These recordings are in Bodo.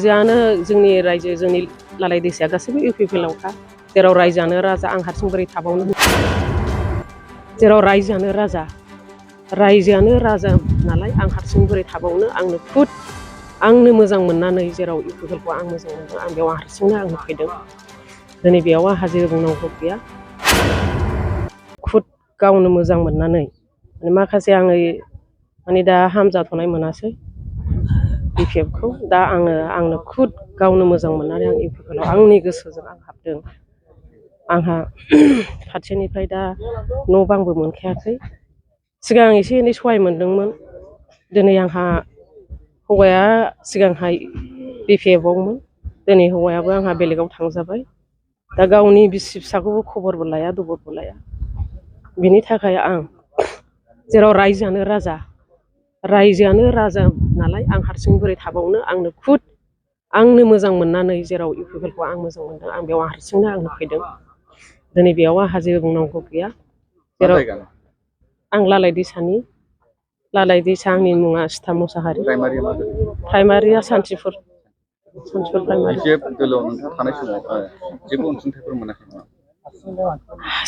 रायजोआनो जोंनि रायजो जोंनि लालाय दैसाया गासैबो इउपिपिएलआवखा जेराव रायजोआनो राजा आं हारसिं बोरै थाबावनो जेराव रायजोआनो राजा नालाय आं हारसिं बोरै थाबावनो आंनो खुद आंनो मोजां मोननानै जेराव इउपिपिएलखौ आं मोजां मोनदों आं बेयाव हारसिंनो आं फैदों दिनै बेयाव आंहा जेबो बुंनांगौ गैया खुद गावनो मोजां मोननानै माखासे आङो माने दा हामजाथ'नाय मोनासै बिपिएफखौ दा आंनो खुद गावनो मोजां मोननानै आं इउपिपिएलआव आंनि गोसोजों आं हाबदों आंहा फारसेनिफ्राय दा न' बांबो मोनखायाखै सिगां एसे एनै सहाय मोनदोंमोन दिनै आंहा हौवाया सिगांहाय बिपिएफआवमोन दिनै हौवायाबो आंहा बेलेगाव थांजाबाय दा गावनि बिसि फिसाखौबो खबरबो लाया दबरबो लाया बिनि थाखाय आं जेराव रायजोआनो राजा नालाय आं हारसिं बोरै थाबावनो आंनो खुद आंनो मोजां मोननानै जेराव इउपिपिएलखौ आं मोजां मोनदों आं बेयाव हारसिंनो आं फैदों दिनै बेयाव आंहा जेबो बुंनांगौ गैया जेराव आं लालाय दैसानि आंनि मुङा सिथा मुसाहारि प्राइमारिया सान्थिफुर प्राइमारि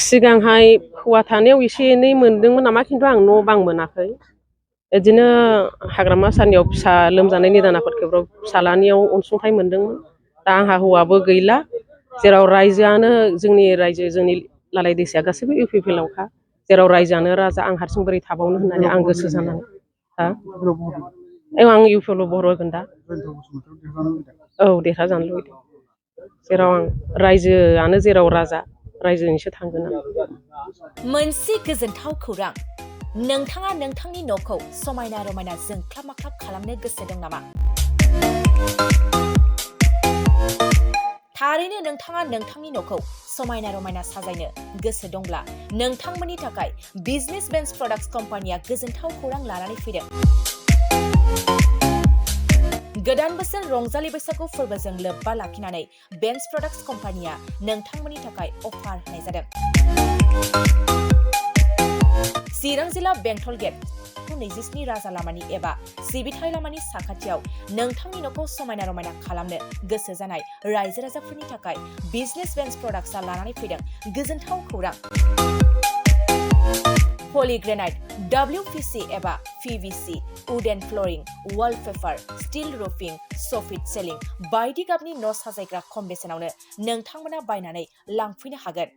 सिगांहाय हौवा थानायाव एसे एनै मोनदोंमोन नामा खिन्थु आं न' बां मोनाखै बिदिनो हाग्रामा सारनियाव फिसा लोमजानाय निदान आफादफोराव फिसालानियाव अनसुंथाइ मोनदोंमोन दा आंहा हौवाबो गैला जेराव रायजोआनो जोंनि लालाय दैसाया गासैबो इउपिपिएलआवखा जेराव रायजोआनो राजा आं हारसिं बोरै थाबावनो होननानै आं गोसो जानानै आं इउपिपिएलआव बर' होगोन दा औ देरहाजानो लुबैदों जेराव आं रायजोआनो जेराव राजा रायजोनिसो थांगोन आं मोनसे गोजोनथाव खौरां नोंथाङा नोंथांनि न'खौ समायना रमायना जोंख्लाब माख्लाब खालामनो गोसो दं नामा? थारैनो नोंथाङा नोंथांनि न'खौ समायना रमायना साजायनो गोसो दंब्ला नोंथांमोननि थाखाय बिजनेस बेन्स प्रडाक्ट्स कम्पानिया गोजोनथाव खौरां लानानै फैदों। गोदान बोसोर रंजालि बैसागु फोरबोजों लोब्बा लाखिनानै बेन्स प्रडाक्ट्स कम्पानिया नोंथांमोननि थाखाय अफार होनाय जादों। चिरां जिल्ला बेंटल गेट 27 राजा लामानि एबा सिबिथाय लामानि साखाथियाव नोंथांनि न'खौ समायना रमायना खालामनो गोसो जानाय रायजो राजाफोरनि थाखाय बिजनेस बेन्स प्रडाक्ट्सआ लानानै फैदों गोजोनथाव खौरां। पलिग्रेनाइट, WPC एबा PVC, wooden flooring, wallpaper, steel roofing, soffit ceiling बायदि गाबनि न' साजायग्रा खम बेसेनावनो नोंथांमोना बायनानै लांफैनो हागोन।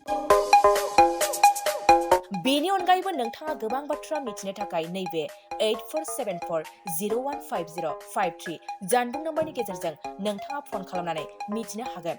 बेनि अनगायैबो नोंथाङा गोबां बाथ्रा मिथिनो थाखाय नैबे 8474015053 जानबुं नम्बरनि गेजेरजों नोंथाङा फन खालामनानै मिथिनो हागोन।